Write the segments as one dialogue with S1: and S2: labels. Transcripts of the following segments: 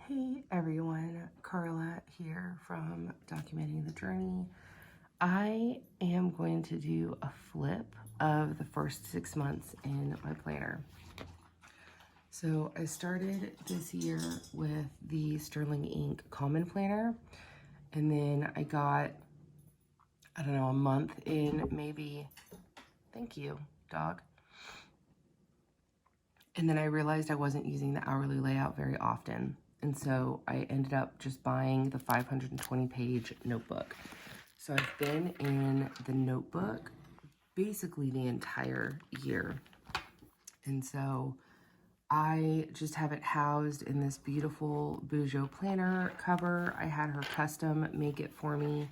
S1: Hey everyone, Carla here from Documenting the Journey. I am going to do a flip of the first 6 months in my planner. So I started this year with the Sterling Ink Common Planner, and then I got, I don't know, a month in maybe. Thank you, dog. And then I realized I wasn't using the hourly layout very often. And so I ended up just buying the 520-page notebook. So I've been in the notebook basically the entire year. And so I just have it housed in this beautiful Bujo planner cover. I had her custom make it for me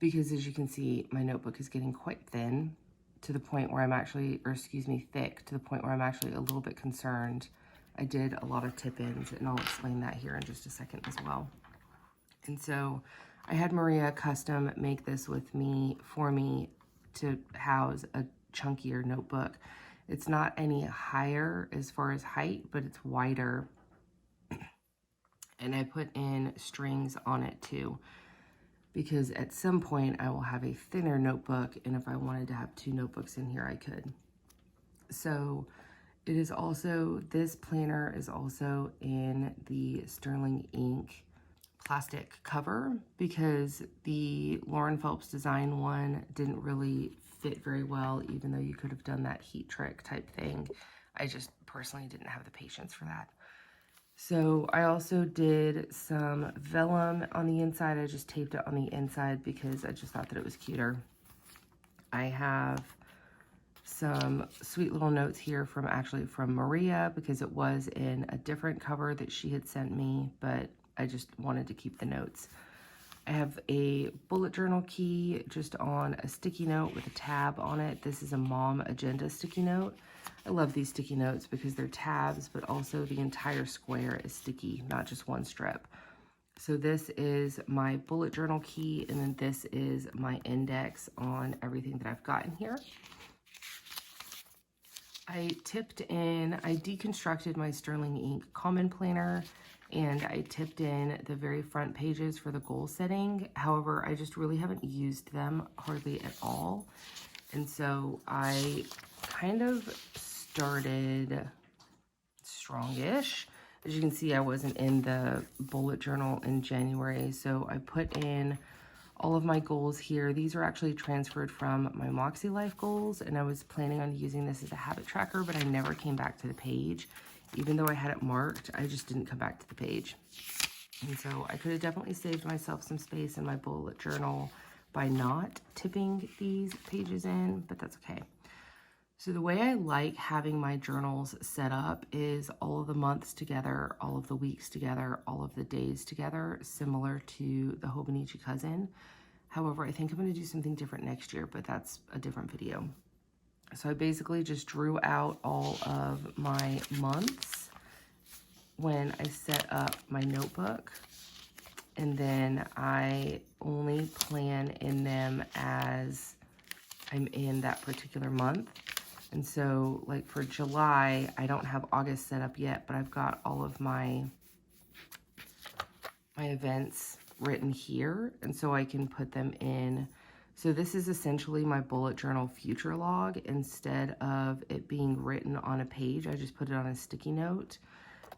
S1: because, as you can see, my notebook is getting quite thin to the point where I'm actually, or excuse me, thick to the point where I'm actually a little bit concerned. I did a lot of tip-ins, and I'll explain that here in just a second as well. And so I had Maria custom make this for me to house a chunkier notebook. It's not any higher as far as height, but it's wider. And I put in strings on it too, because at some point I will have a thinner notebook, and if I wanted to have 2 notebooks in here, I could. So it is also, this planner is also in the Sterling Ink plastic cover, because the Lauren Phelps design one didn't really fit very well, even though you could have done that heat trick type thing. I just personally didn't have the patience for that. So I also did some vellum on the inside. I just taped it on the inside because I just thought that it was cuter. I have some sweet little notes here from Maria, because it was in a different cover that she had sent me, but I just wanted to keep the notes. I have a bullet journal key just on a sticky note with a tab on it. This is a mom agenda sticky note. I love these sticky notes because they're tabs, but also the entire square is sticky, not just one strip. So this is my bullet journal key, and then this is my index on everything that I've got in here. I deconstructed my Sterling Ink Common Planner, and I tipped in the very front pages for the goal setting. However, I just really haven't used them hardly at all. And so I kind of started strongish. As you can see, I wasn't in the bullet journal in January, so I put in all of my goals here. These are actually transferred from my Moxie Life goals, and I was planning on using this as a habit tracker, but I never came back to the page. Even though I had it marked, I just didn't come back to the page. And so I could have definitely saved myself some space in my bullet journal by not tipping these pages in, but that's okay. So the way I like having my journals set up is all of the months together, all of the weeks together, all of the days together, similar to the Hobonichi Cousin. However, I think I'm going to do something different next year, but that's a different video. So I basically just drew out all of my months when I set up my notebook, and then I only plan in them as I'm in that particular month. And so, like for July, I don't have August set up yet, but I've got all of my events written here, and so I can put them in. So this is essentially my bullet journal future log. Instead of it being written on a page, I just put it on a sticky note.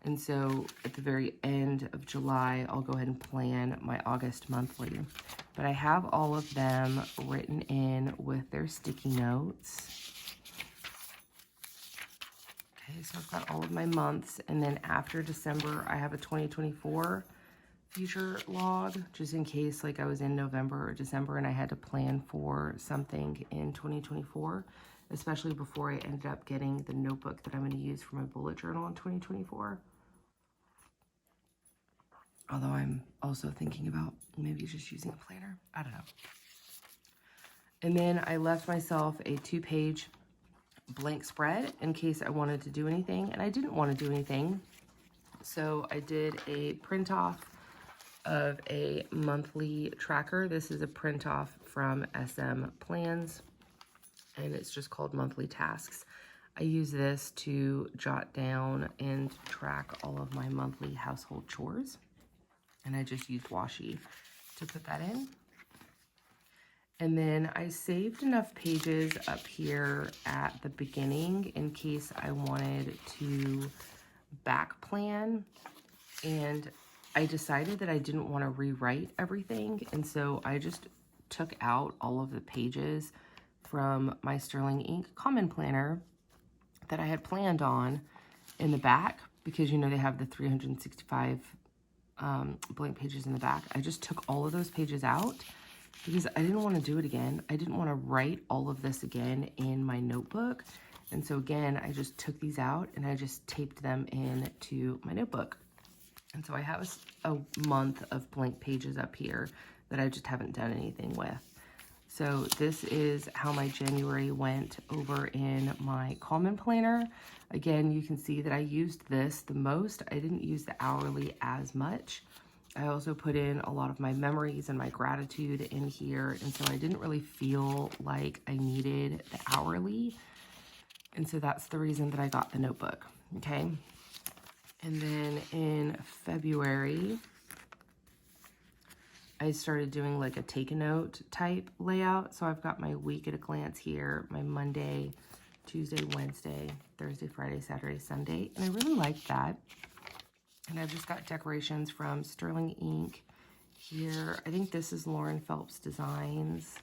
S1: And so at the very end of July, I'll go ahead and plan my August monthly. But I have all of them written in with their sticky notes. Okay, so I've got all of my months, and then after December, I have a 2024 future log, just in case like I was in November or December and I had to plan for something in 2024, especially before I ended up getting the notebook that I'm going to use for my bullet journal in 2024. Although I'm also thinking about maybe just using a planner. I don't know. And then I left myself a 2-page blank spread in case I wanted to do anything, and I didn't want to do anything. So I did a print off of a monthly tracker. This is a print off from SM Plans, and it's just called Monthly Tasks. I use this to jot down and track all of my monthly household chores. And I just used washi to put that in. And then I saved enough pages up here at the beginning in case I wanted to back plan. And I decided that I didn't want to rewrite everything. And so I just took out all of the pages from my Sterling Ink Common Planner that I had planned on in the back, because you know they have the 365 blank pages in the back. I just took all of those pages out because I didn't want to do it again. I didn't want to write all of this again in my notebook. And so again, I just took these out and I just taped them into my notebook. And so I have a month of blank pages up here that I just haven't done anything with. So this is how my January went over in my Common Planner. Again, you can see that I used this the most. I didn't use the hourly as much. I also put in a lot of my memories and my gratitude in here. And so I didn't really feel like I needed the hourly. And so that's the reason that I got the notebook, okay? And then in February, I started doing like a take a note type layout. So I've got my week at a glance here, my Monday, Tuesday, Wednesday, Thursday, Friday, Saturday, Sunday. And I really like that. And I've just got decorations from Sterling Ink here. I think this is Lauren Phelps Designs.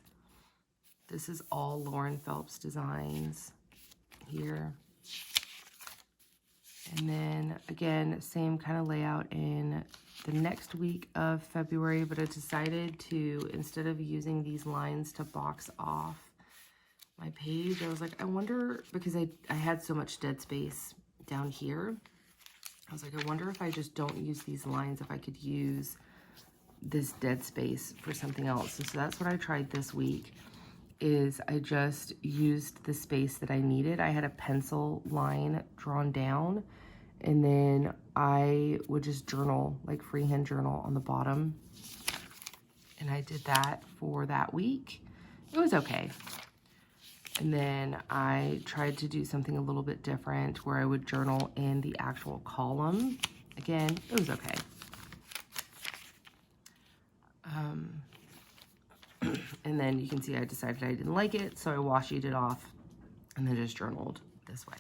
S1: This is all Lauren Phelps Designs here. And then again, same kind of layout in the next week of February, but I decided to, instead of using these lines to box off my page, I was like, I wonder, because I had so much dead space down here, I was like, I wonder if I just don't use these lines, if I could use this dead space for something else. And so that's what I tried this week, is I just used the space that I needed. I had a pencil line drawn down, and then I would just journal, like freehand journal on the bottom. And I did that for that week. It was okay. And then I tried to do something a little bit different where I would journal in the actual column. Again, it was okay. And then you can see I decided I didn't like it, so I washied it off and then just journaled this way.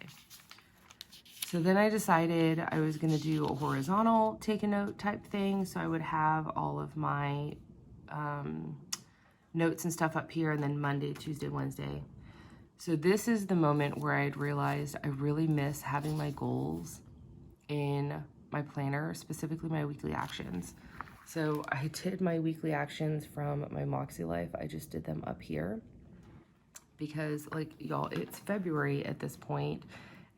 S1: So then I decided I was going to do a horizontal take a note type thing. So I would have all of my notes and stuff up here, and then Monday, Tuesday, Wednesday. So this is the moment where I'd realized I really miss having my goals in my planner, specifically my weekly actions. So I did my weekly actions from my Moxie Life. I just did them up here because, like, y'all, it's February at this point,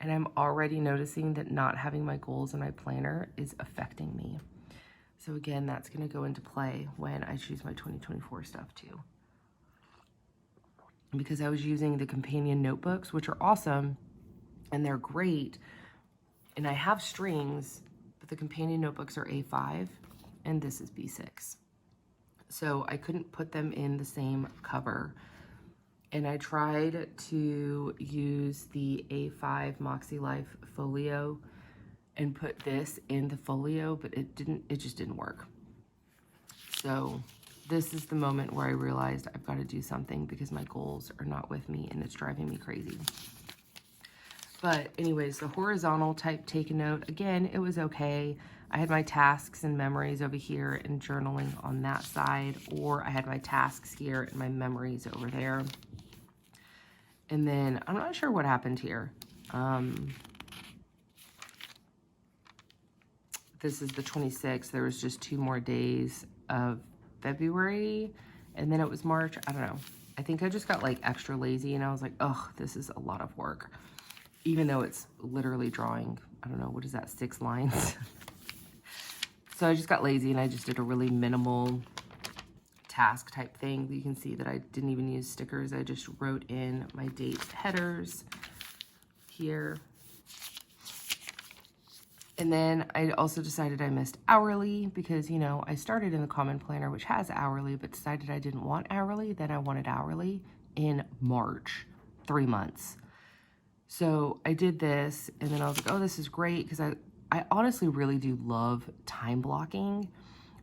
S1: and I'm already noticing that not having my goals in my planner is affecting me. So again, that's going to go into play when I choose my 2024 stuff too. Because I was using the companion notebooks, which are awesome and they're great. And I have strings, but the companion notebooks are A5 and this is B6. So I couldn't put them in the same cover. And I tried to use the A5 Moxie Life folio and put this in the folio, but it just didn't work. So this is the moment where I realized I've got to do something because my goals are not with me and it's driving me crazy. But anyways, the horizontal type take a note, again, it was okay. I had my tasks and memories over here and journaling on that side, or I had my tasks here and my memories over there. And then I'm not sure what happened here. This is the 26th. There was just 2 more days of February, and then it was March. I don't know. I think I just got like extra lazy and I was like, oh, this is a lot of work. Even though it's literally drawing, I don't know, what is that, 6 lines? So I just got lazy and I just did a really minimal task type thing. You can see that I didn't even use stickers. I just wrote in my date headers here. And then I also decided I missed hourly because, you know, I started in the Common Planner, which has hourly, but decided I didn't want hourly. Then I wanted hourly in March, 3 months. So I did this, and then I was like, oh, this is great, because I honestly really do love time blocking,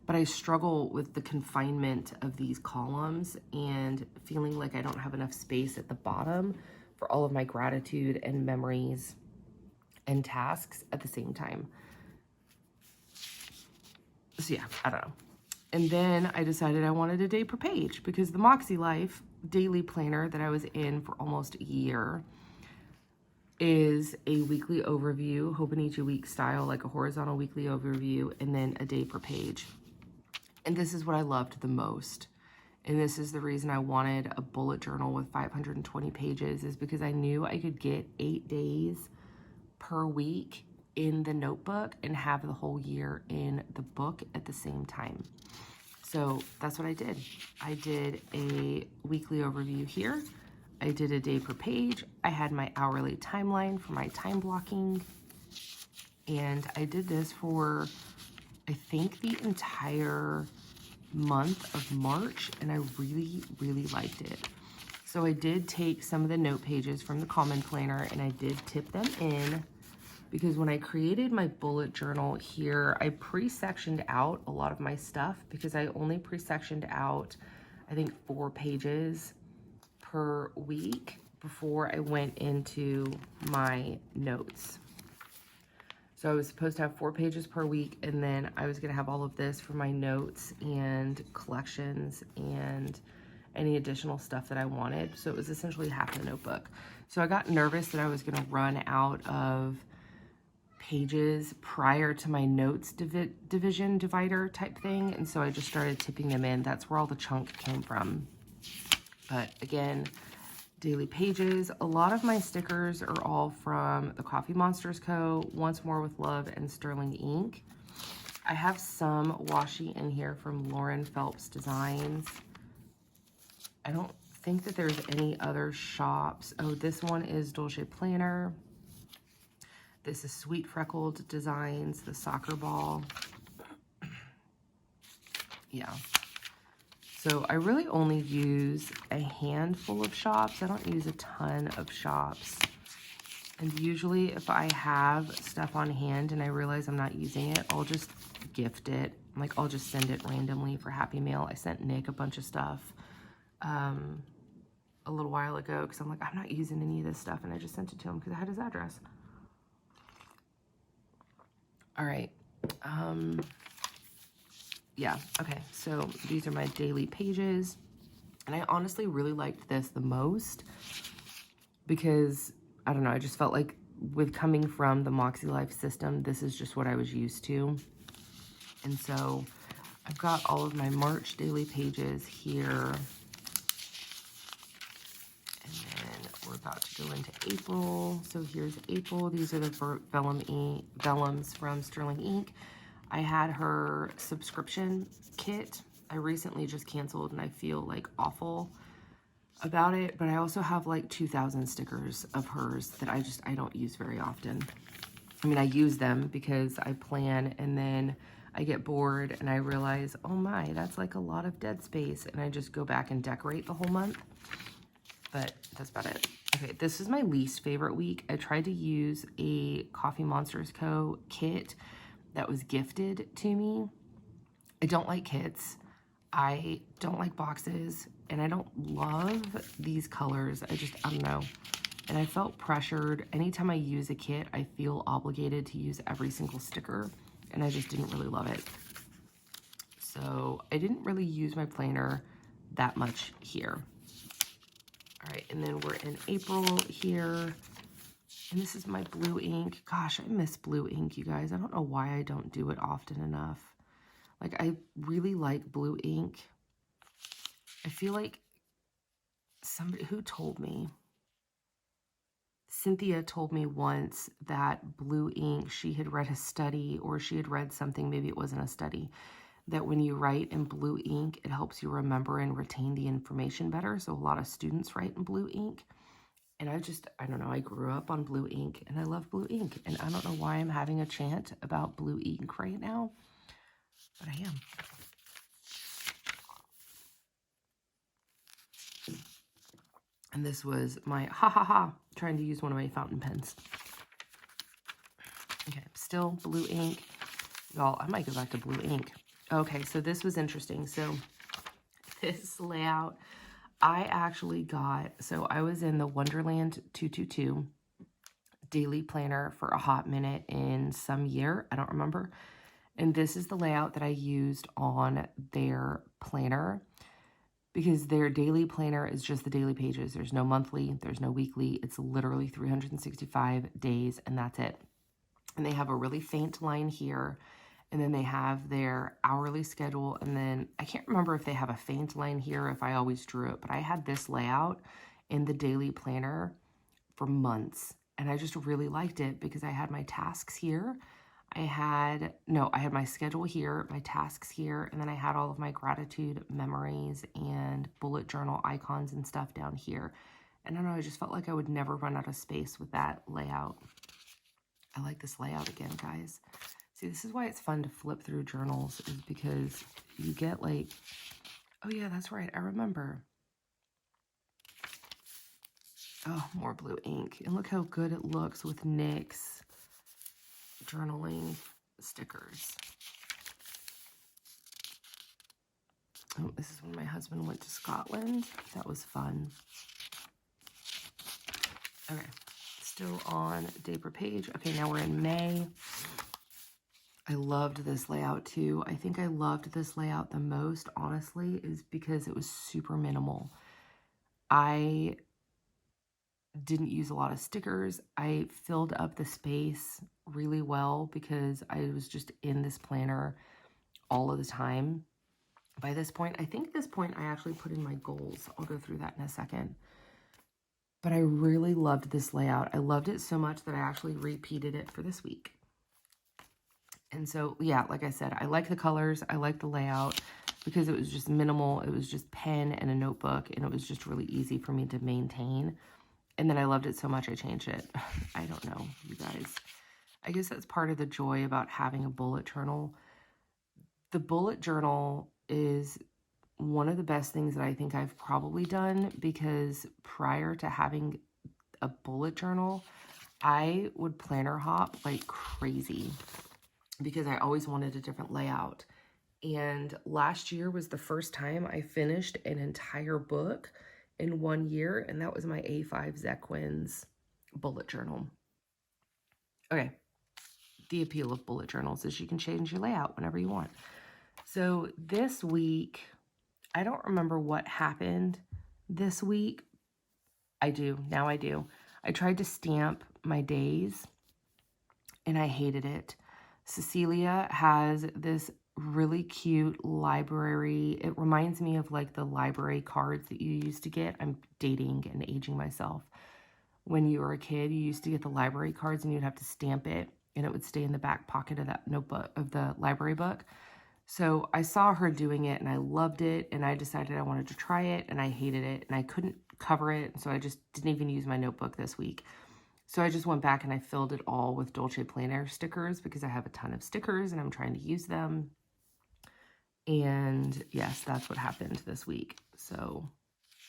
S1: but I struggle with the confinement of these columns and feeling like I don't have enough space at the bottom for all of my gratitude and memories and tasks at the same time. So yeah, I don't know. And then I decided I wanted a day per page, because the Moxie Life daily planner that I was in for almost a year is a weekly overview, Hobonichi week style, like a horizontal weekly overview, and then a day per page. And this is what I loved the most. And this is the reason I wanted a bullet journal with 520 pages, is because I knew I could get 8 days per week in the notebook and have the whole year in the book at the same time. So that's what I did. I did a weekly overview here. I did a day per page. I had my hourly timeline for my time blocking. And I did this for, I think, the entire month of March, and I really, really liked it. So I did take some of the note pages from the Common Planner, and I did tip them in, because when I created my bullet journal here, I pre-sectioned out a lot of my stuff, because I only pre-sectioned out, I think, 4 pages per week before I went into my notes. So I was supposed to have 4 pages per week, and then I was going to have all of this for my notes and collections and any additional stuff that I wanted. So it was essentially half the notebook. So I got nervous that I was going to run out of pages prior to my notes division divider type thing, and so I just started tipping them in. That's where all the chunk came from. But again, daily pages. A lot of my stickers are all from the Coffee Monsters Co., Once More with Love, and Sterling Ink. I have some washi in here from Lauren Phelps Designs. I don't think that there's any other shops. Oh, this one is Dolce Planner. This is Sweet Freckled Designs, the soccer ball. Yeah. So I really only use a handful of shops. I don't use a ton of shops. And usually if I have stuff on hand and I realize I'm not using it, I'll just gift it. Like, I'll just send it randomly for Happy Mail. I sent Nick a bunch of stuff a little while ago, because I'm like, I'm not using any of this stuff, and I just sent it to him because I had his address. All right. Yeah, okay, so these are my daily pages, and I honestly really liked this the most, because, I don't know, I just felt like with coming from the Moxie Life system, this is just what I was used to. And so I've got all of my March daily pages here, and then we're about to go into April. So here's April. These are the vellums from Sterling Ink. I had her subscription kit. I recently just canceled, and I feel like awful about it, but I also have like 2,000 stickers of hers that I don't use very often. I mean, I use them because I plan, and then I get bored and I realize, oh my, that's like a lot of dead space, and I just go back and decorate the whole month. But that's about it. Okay, this is my least favorite week. I tried to use a Coffee Monsters Co. kit that was gifted to me. I don't like kits. I don't like boxes, and I don't love these colors. I don't know. And I felt pressured. Anytime I use a kit, I feel obligated to use every single sticker, and I just didn't really love it. So I didn't really use my planner that much here. All right, and then we're in April here. And this is my blue ink. Gosh, I miss blue ink, you guys. I don't know why I don't do it often enough. Like, I really like blue ink. I feel like somebody who told me, Cynthia told me once that blue ink, she had read a study, or she had read something, maybe it wasn't a study, that when you write in blue ink, it helps you remember and retain the information better. So a lot of students write in blue ink. And I don't know, I grew up on blue ink, and I love blue ink. And I don't know why I'm having a chant about blue ink right now, but I am. And this was my ha ha ha trying to use one of my fountain pens. Okay, still blue ink. Y'all, I might go back to blue ink. Okay, so this was interesting. So this layout, I actually got, so I was in the Wonderland 222 daily planner for a hot minute in some year. I don't remember. And this is the layout that I used on their planner, because their daily planner is just the daily pages. There's no monthly, there's no weekly. It's literally 365 days, and that's it. And they have a really faint line here, and then they have their hourly schedule, and then I can't remember if they have a faint line here, if I always drew it, but I had this layout in the daily planner for months, and I just really liked it because I had my tasks here. I had my schedule here, my tasks here, and then I had all of my gratitude memories and bullet journal icons and stuff down here. And I don't know, I just felt like I would never run out of space with that layout. I like this layout again, guys. See, this is why it's fun to flip through journals, is because you get like, oh yeah, that's right, I remember. Oh, more blue ink. And look how good it looks with Nick's journaling stickers. Oh, this is when my husband went to Scotland. That was fun. Okay, still on day per page. Okay, now we're in May. I loved this layout too. I think I loved this layout the most, honestly, is because it was super minimal. I didn't use a lot of stickers. I filled up the space really well because I was just in this planner all of the time. By this point, I think this point I actually put in my goals. I'll go through that in a second. But I really loved this layout. I loved it so much that I actually repeated it for this week. And so, yeah, like I said, I like the colors. I like the layout because it was just minimal. It was just pen and a notebook, and it was just really easy for me to maintain. And then I loved it so much I changed it. I don't know, you guys. I guess that's part of the joy about having a bullet journal. The bullet journal is one of the best things that I think I've probably done, because prior to having a bullet journal, I would planner hop like crazy because I always wanted a different layout. And last year was the first time I finished an entire book in 1 year, and that was my A5 Zequins bullet journal. Okay, the appeal of bullet journals is you can change your layout whenever you want. So this week, I don't remember what happened this week. I do, now I do. I tried to stamp my days, and I hated it. Cecilia has this really cute library. It reminds me of like the library cards that you used to get. I'm dating and aging myself. When you were a kid, you used to get the library cards and you'd have to stamp it, and it would stay in the back pocket of that notebook, of the library book. So I saw her doing it and I loved it, and I decided I wanted to try it, and I hated it and I couldn't cover it. So I just didn't even use my notebook this week. So I just went back and I filled it all with Dolce Planner stickers because I have a ton of stickers and I'm trying to use them. And yes, that's what happened this week. So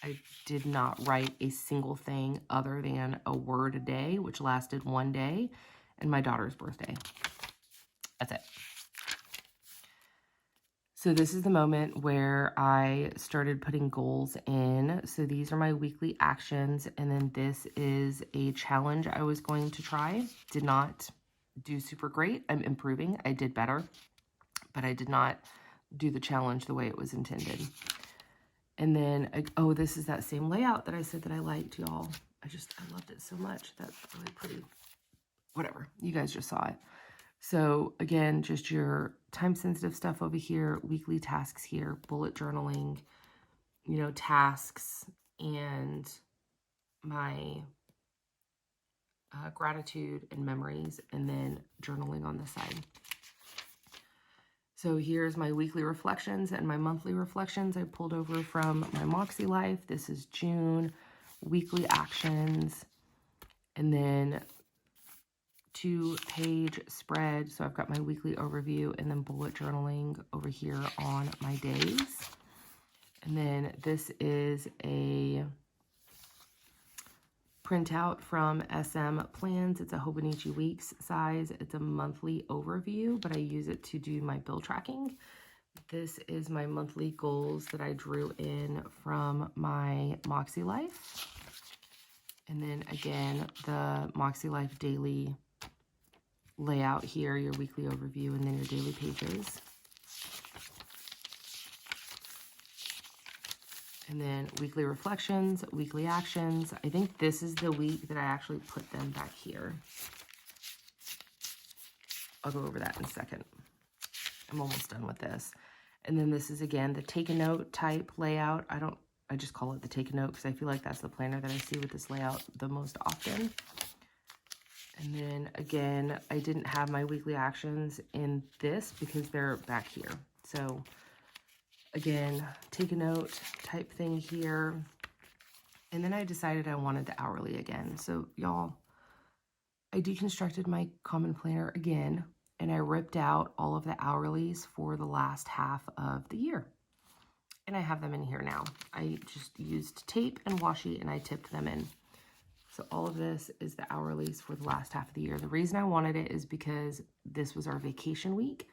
S1: I did not write a single thing other than a word a day, which lasted 1 day, and my daughter's birthday. That's it. So this is the moment where I started putting goals in. So these are my weekly actions, and then this is a challenge I was going to try. Did not do super great. I'm improving. I did better, but I did not do the challenge the way it was intended. And then, oh, this is that same layout that I said that I liked, y'all. I loved it so much. That's really pretty. Whatever. You guys just saw it. So again, just your time-sensitive stuff over here, weekly tasks here, bullet journaling, you know, tasks, and my gratitude and memories, and then journaling on the side. So here's my weekly reflections and my monthly reflections I pulled over from my Moxie life. This is June, weekly actions, and then 2-page spread. So I've got my weekly overview and then bullet journaling over here on my days. And then this is a printout from SM Plans. It's a Hobonichi Weeks size. It's a monthly overview, but I use it to do my bill tracking. This is my monthly goals that I drew in from my Moxie Life. And then again, the Moxie Life daily layout here, your weekly overview, and then your daily pages. And then weekly reflections, weekly actions. I think this is the week that I actually put them back here. I'll go over that in a second. I'm almost done with this. And then this is, again, the take a note type layout. I just call it the take a note because I feel like that's the planner that I see with this layout the most often. And then, again, I didn't have my weekly actions in this because they're back here. So, again, take a note type thing here. And then I decided I wanted the hourly again. So y'all, I deconstructed my common planner again, and I ripped out all of the hourlies for the last half of the year. And I have them in here now. I just used tape and washi and I tipped them in. So all of this is the hourlies for the last half of the year. The reason I wanted it is because this was our vacation week.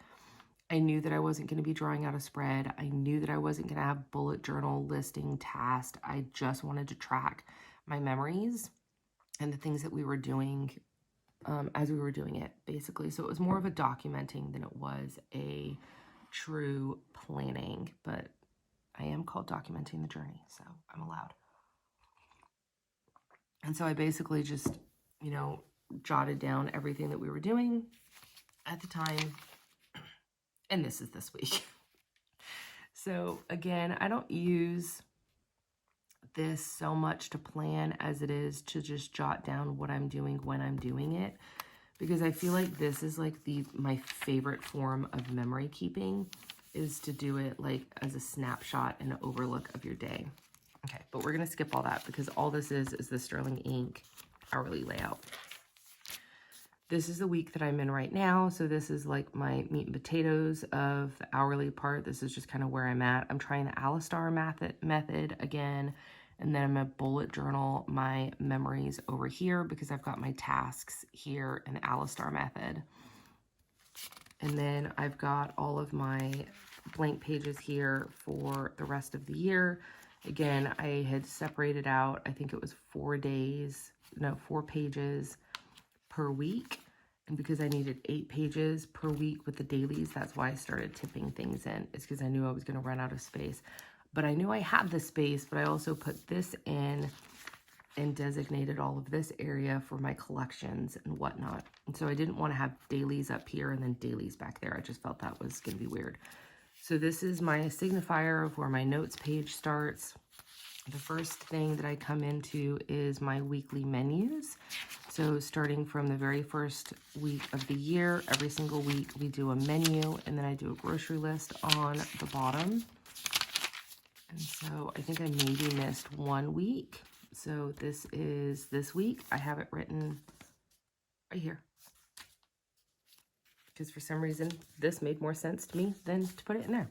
S1: I knew that I wasn't going to be drawing out a spread. I knew that I wasn't going to have bullet journal listing tasks. I just wanted to track my memories and the things that we were doing as we were doing it, basically. So it was more of a documenting than it was a true planning, but I am called documenting the journey, so I'm allowed. And so I basically just, you know, jotted down everything that we were doing at the time. And this is this week. So again, I don't use this so much to plan as it is to just jot down what I'm doing when I'm doing it, because I feel like this is like my favorite form of memory keeping, is to do it like as a snapshot and an overlook of your day. Okay, but we're gonna skip all that because all this is the Sterling Ink hourly layout. This is the week that I'm in right now. So this is like my meat and potatoes of the hourly part. This is just kind of where I'm at. I'm trying the Alistar method again. And then I'm going to bullet journal my memories over here because I've got my tasks here in the Alistar method. And then I've got all of my blank pages here for the rest of the year. Again, I had separated out, I think it was 4 pages per week, and because I needed 8 pages per week with the dailies, that's why I started tipping things in. It's because I knew I was going to run out of space, but I knew I had the space. But I also put this in and designated all of this area for my collections and whatnot. And so I didn't want to have dailies up here and then dailies back there. I just felt that was going to be weird. So this is my signifier of where my notes page starts. The first thing that I come into is my weekly menus. So starting from the very first week of the year, every single week we do a menu, and then I do a grocery list on the bottom. And so I think I maybe missed 1 week. So this is this week. I have it written right here, because for some reason this made more sense to me than to put it in there.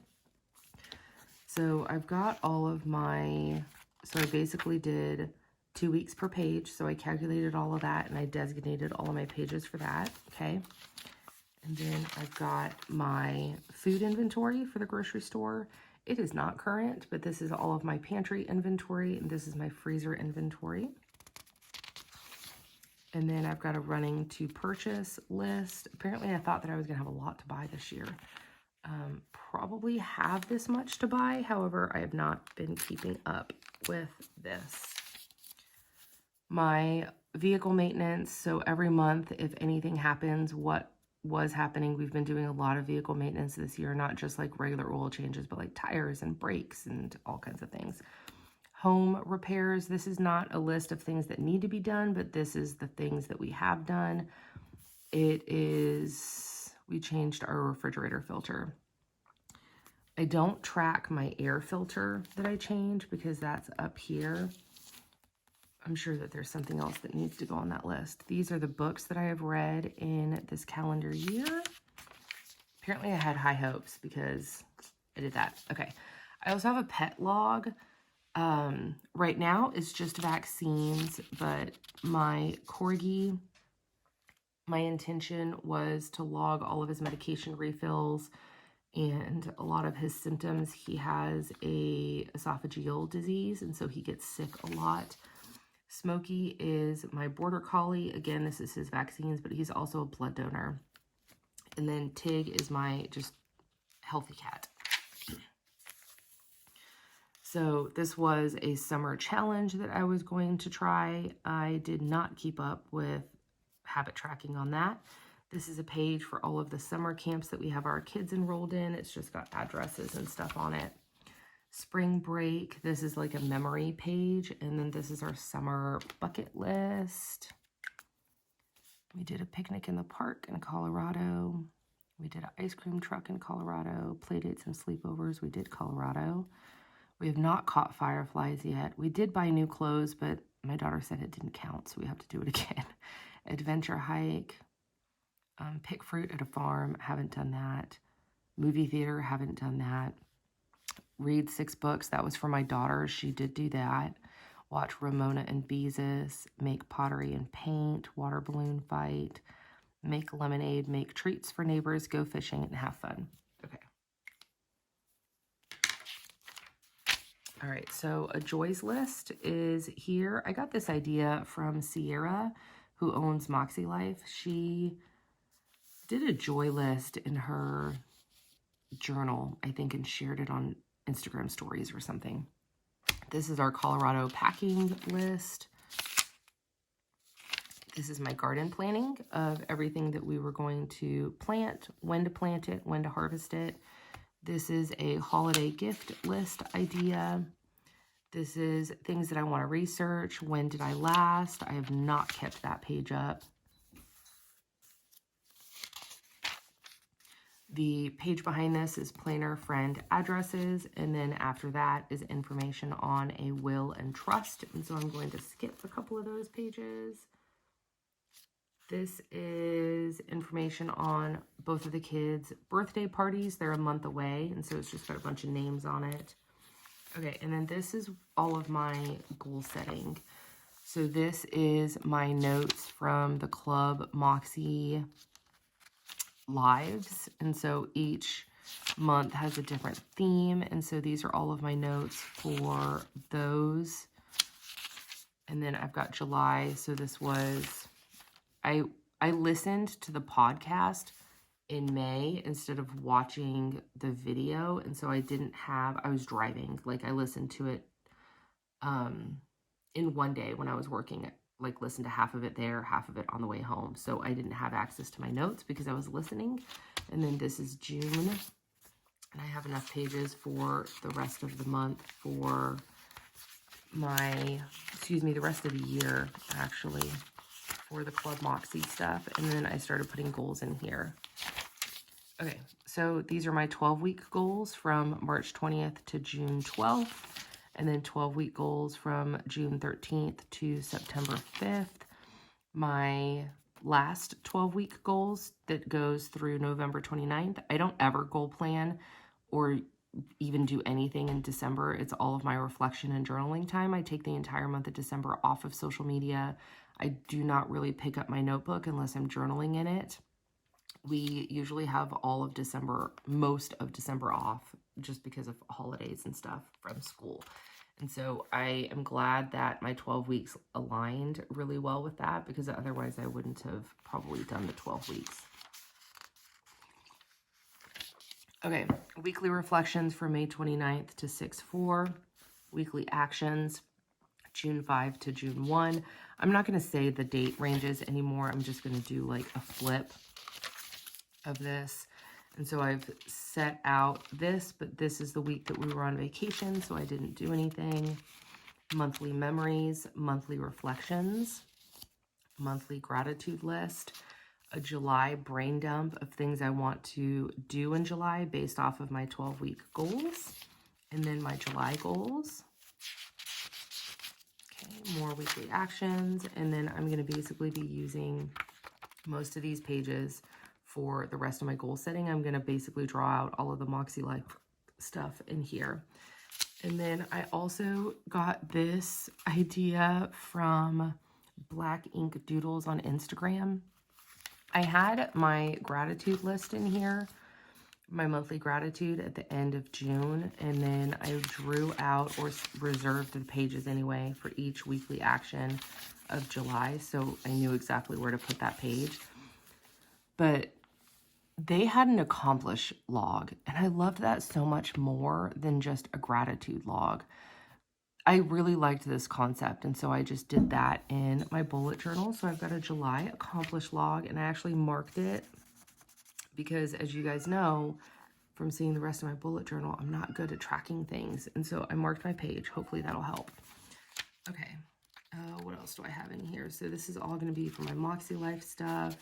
S1: So I've got all of my, so I basically did 2 weeks per page. So I calculated all of that and I designated all of my pages for that. Okay. And then I've got my food inventory for the grocery store. It is not current, but this is all of my pantry inventory, and this is my freezer inventory. And then I've got a running to purchase list. Apparently I thought that I was gonna have a lot to buy this year. Probably have this much to buy. However, I have not been keeping up with this. My vehicle maintenance. So every month, if anything happens, what was happening, we've been doing a lot of vehicle maintenance this year, not just like regular oil changes, but like tires and brakes and all kinds of things. Home repairs. This is not a list of things that need to be done, but this is the things that we have done. It is, we changed our refrigerator filter. I don't track my air filter that I change because that's up here. I'm sure that there's something else that needs to go on that list. These are the books that I have read in this calendar year. Apparently I had high hopes because I did that. Okay. I also have a pet log. Right now it's just vaccines, but my corgi, my intention was to log all of his medication refills and a lot of his symptoms. He has a esophageal disease, and so he gets sick a lot. Smokey is my border collie. Again, this is his vaccines, but he's also a blood donor. And then Tig is my just healthy cat. So this was a summer challenge that I was going to try. I did not keep up with habit tracking on that. This is a page for all of the summer camps that we have our kids enrolled in. It's just got addresses and stuff on it. Spring break, this is like a memory page. And then this is our summer bucket list. We did a picnic in the park in Colorado. We did an ice cream truck in Colorado. Play dates and sleepovers, we did Colorado. We have not caught fireflies yet. We did buy new clothes, but my daughter said it didn't count, so we have to do it again. Adventure hike. Pick fruit at a farm. Haven't done that. Movie theater. Haven't done that. Read 6 books. That was for my daughter. She did do that. Watch Ramona and Beezus. Make pottery and paint. Water balloon fight. Make lemonade. Make treats for neighbors. Go fishing and have fun. Okay. All right, so a joys list is here. I got this idea from Sierra, who owns Moxie Life. She did a joy list in her journal, I think, and shared it on Instagram stories or something. This is our Colorado packing list. This is my garden planning of everything that we were going to plant, when to plant it, when to harvest it. This is a holiday gift list idea. This is things that I want to research. When did I last? I have not kept that page up. The page behind this is planner friend addresses. And then after that is information on a will and trust. And so I'm going to skip a couple of those pages. This is information on both of the kids' birthday parties. They're a month away, and so it's just got a bunch of names on it. Okay, and then this is all of my goal setting. So this is my notes from the ClubMakse lives, and so each month has a different theme, and so these are all of my notes for those. And then I've got July, so this was... I listened to the podcast in May instead of watching the video, and so I was driving. Like, I listened to it in one day when I was working, like listened to half of it there, half of it on the way home. So I didn't have access to my notes because I was listening. And then this is June, and I have enough pages for the rest of the month for my, the rest of the year, actually, for the ClubMakse stuff. And then I started putting goals in here. Okay, so these are my 12-week goals from March 20th to June 12th, and then 12-week goals from June 13th to September 5th. My last 12-week goals that goes through November 29th. I don't ever goal plan or even do anything in December. It's all of my reflection and journaling time. I take the entire month of December off of social media. I do not really pick up my notebook unless I'm journaling in it. We usually have all of December, most of December off just because of holidays and stuff from school. And so I am glad that my 12 weeks aligned really well with that, because otherwise I wouldn't have probably done the 12 weeks. Okay, weekly reflections from May 29th to 6/4. Weekly actions, June 5 to June 1. I'm not going to say the date ranges anymore. I'm just going to do like a flip of this. And so I've set out this, but this is the week that we were on vacation, so I didn't do anything. Monthly memories, monthly reflections, monthly gratitude list, a July brain dump of things I want to do in July based off of my 12-week goals, and then my July goals. Okay, more weekly actions, and then I'm going to basically be using most of these pages for the rest of my goal setting. I'm going to basically draw out all of the Moxie Life stuff in here. And then I also got this idea from Black Ink Doodles on Instagram. I had my gratitude list in here, my monthly gratitude at the end of June, and then I drew out or reserved the pages anyway for each weekly action of July, so I knew exactly where to put that page. But they had an accomplish log, and I loved that so much more than just a gratitude log. I really liked this concept, and so I just did that in my bullet journal. So I've got a July accomplish log, and I actually marked it because, as you guys know from seeing the rest of my bullet journal, I'm not good at tracking things, and so I marked my page. Hopefully that'll help. Okay, what else do I have in here? So this is all going to be for my Moxie Life stuff.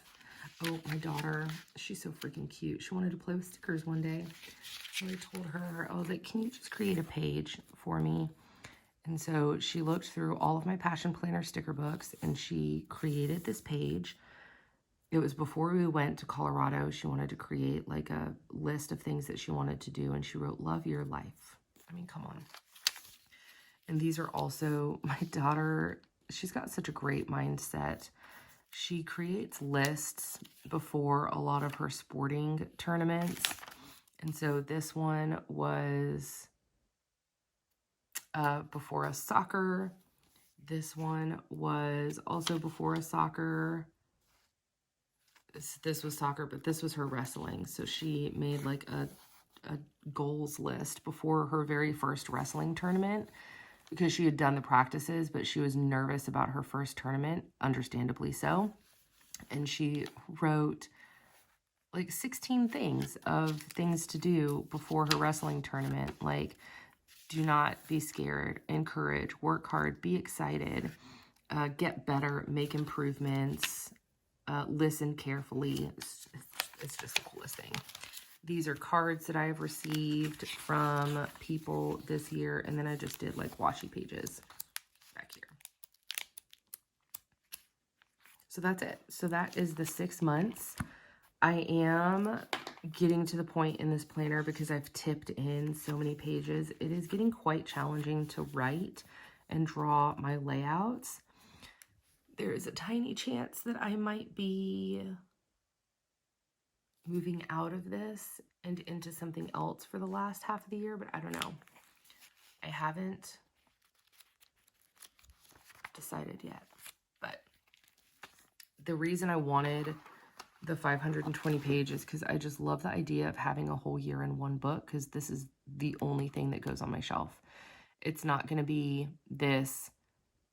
S1: Oh, my daughter, she's so freaking cute. She wanted to play with stickers one day. So I told her, I was like, can you just create a page for me? And so she looked through all of my Passion Planner sticker books and she created this page. It was before we went to Colorado. She wanted to create like a list of things that she wanted to do. And she wrote, love your life. I mean, come on. And these are also, my daughter, she's got such a great mindset. She creates lists before a lot of her sporting tournaments. And so this one was before a soccer. This one was also before a soccer. This was soccer, but this was her wrestling. So she made like a goals list before her very first wrestling tournament because she had done the practices, but she was nervous about her first tournament, understandably so. And she wrote like 16 things of things to do before her wrestling tournament, like do not be scared, encourage, work hard, be excited, get better, make improvements, listen carefully. It's just the coolest thing. These are cards that I have received from people this year, and then I just did like washi pages back here. So that's it. So that is the 6 months. I am getting to the point in this planner because I've tipped in so many pages. It is getting quite challenging to write and draw my layouts. There is a tiny chance that I might be moving out of this and into something else for the last half of the year, but I don't know. I haven't decided yet. But the reason I wanted the 520 pages because I just love the idea of having a whole year in one book, because this is the only thing that goes on my shelf. It's not going to be this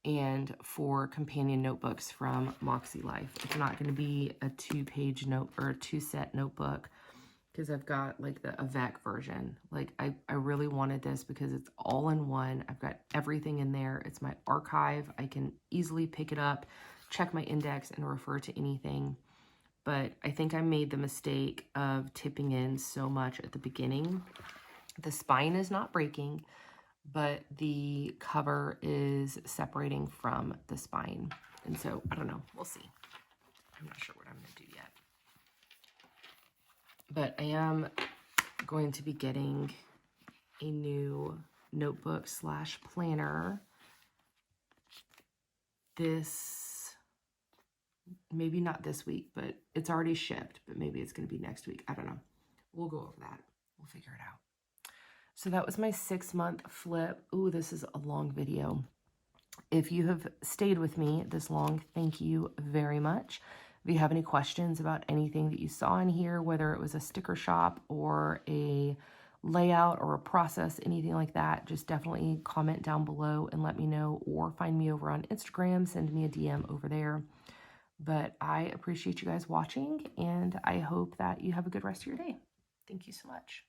S1: and 4 companion notebooks from Moxie Life. It's not going to be a 2-page note or a 2-set notebook because I've got like the Avec version. Like I really wanted this because it's all in one. I've got everything in there. It's my archive. I can easily pick it up, check my index, and refer to anything. But I think I made the mistake of tipping in so much at the beginning. The spine is not breaking, but the cover is separating from the spine. And so, I don't know. We'll see. I'm not sure what I'm going to do yet. But I am going to be getting a new notebook / planner. Maybe not this week, but it's already shipped, but maybe it's going to be next week. I don't know. We'll go over that. We'll figure it out. So that was my 6-month flip. Ooh, this is a long video. If you have stayed with me this long, thank you very much. If you have any questions about anything that you saw in here, whether it was a sticker shop or a layout or a process, anything like that, just definitely comment down below and let me know, or find me over on Instagram, send me a DM over there. But I appreciate you guys watching, and I hope that you have a good rest of your day. Thank you so much.